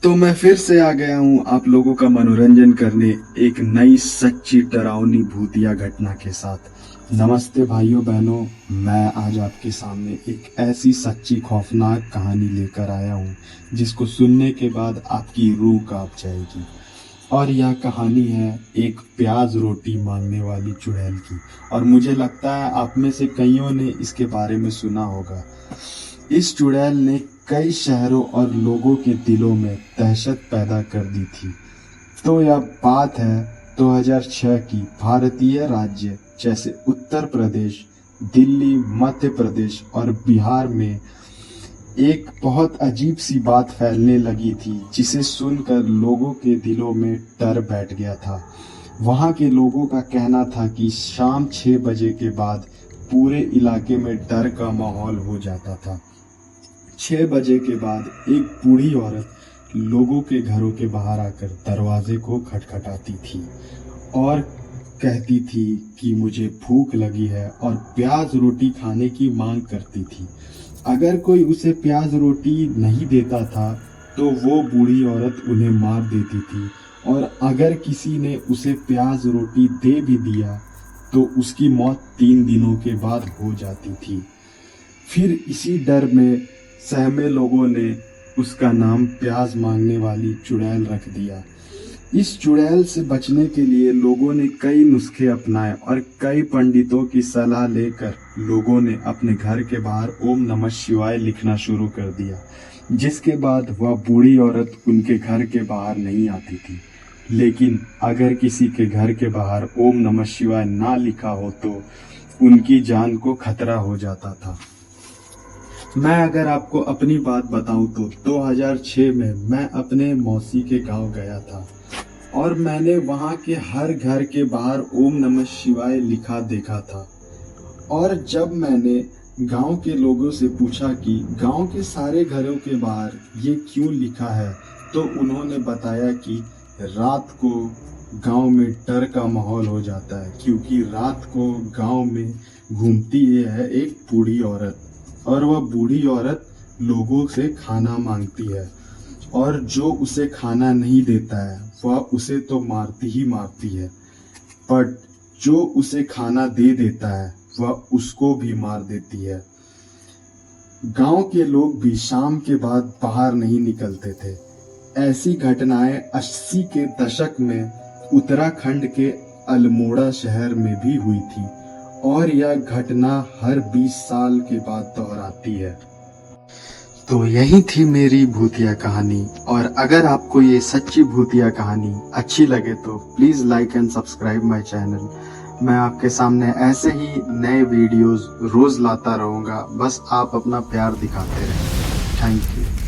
तो मैं फिर से आ गया हूँ आप लोगों का मनोरंजन करने एक नई सच्ची डरावनी भूतिया घटना के साथ। नमस्ते भाइयों बहनों, मैं आज आपके सामने एक ऐसी सच्ची खौफनाक कहानी लेकर आया हूँ जिसको सुनने के बाद आपकी रूह कांप जाएगी। और यह कहानी है एक प्याज रोटी मांगने वाली चुड़ैल की। और मुझे लगता है आप में से कईयों ने इसके बारे में सुना होगा। इस चुड़ैल ने कई शहरों और लोगों के दिलों में दहशत पैदा कर दी थी। तो यह बात है 2006 की। भारतीय राज्य जैसे उत्तर प्रदेश, दिल्ली, मध्य प्रदेश और बिहार में एक बहुत अजीब सी बात फैलने लगी थी जिसे सुनकर लोगों के दिलों में डर बैठ गया था। वहां के लोगों का कहना था कि शाम 6 बजे के बाद पूरे इलाके में डर का माहौल हो जाता था। 6 बजे के बाद एक बूढ़ी औरत लोगों के घरों के बाहर आकर दरवाजे को खटखटाती थी और कहती थी कि मुझे भूख लगी है और प्याज रोटी खाने की मांग करती थी। अगर कोई उसे प्याज रोटी नहीं देता था तो वो बूढ़ी औरत उन्हें मार देती थी, और अगर किसी ने उसे प्याज रोटी दे भी दिया तो उसकी मौत 3 दिनों के बाद हो जाती थी। फिर इसी डर में सहमे लोगों ने उसका नाम प्याज मांगने वाली चुड़ैल रख दिया। इस चुड़ैल से बचने के लिए लोगों ने कई नुस्खे अपनाए और कई पंडितों की सलाह लेकर लोगों ने अपने घर के बाहर ओम नमः शिवाय लिखना शुरू कर दिया, जिसके बाद वह बूढ़ी औरत उनके घर के बाहर नहीं आती थी। लेकिन अगर किसी के घर के बाहर ओम नमः शिवाय ना लिखा हो तो उनकी जान को खतरा हो जाता था। मैं अगर आपको अपनी बात बताऊं तो 2006 में मैं अपने मौसी के गांव गया था और मैंने वहां के हर घर के बाहर ओम नमः शिवाय लिखा देखा था। और जब मैंने गांव के लोगों से पूछा कि गांव के सारे घरों के बाहर ये क्यों लिखा है, तो उन्होंने बताया कि रात को गांव में डर का माहौल हो जाता है, क्योंकि रात को गांव में घूमती है एक बूढ़ी औरत, और वह बूढ़ी औरत लोगों से खाना मांगती है, और जो उसे खाना नहीं देता है वह उसे तो मारती ही मारती है, पर जो उसे खाना दे देता है वह उसको भी मार देती है। गांव के लोग भी शाम के बाद बाहर नहीं निकलते थे। ऐसी घटनाएं 80 के दशक में उत्तराखंड के अल्मोड़ा शहर में भी हुई थी, और यह घटना हर 20 साल के बाद दोहराती है। तो यही थी मेरी भूतिया कहानी, और अगर आपको ये सच्ची भूतिया कहानी अच्छी लगे तो please like and subscribe my channel. मैं आपके सामने ऐसे ही नए वीडियोस रोज लाता रहूंगा, बस आप अपना प्यार दिखाते रहें। Thank you.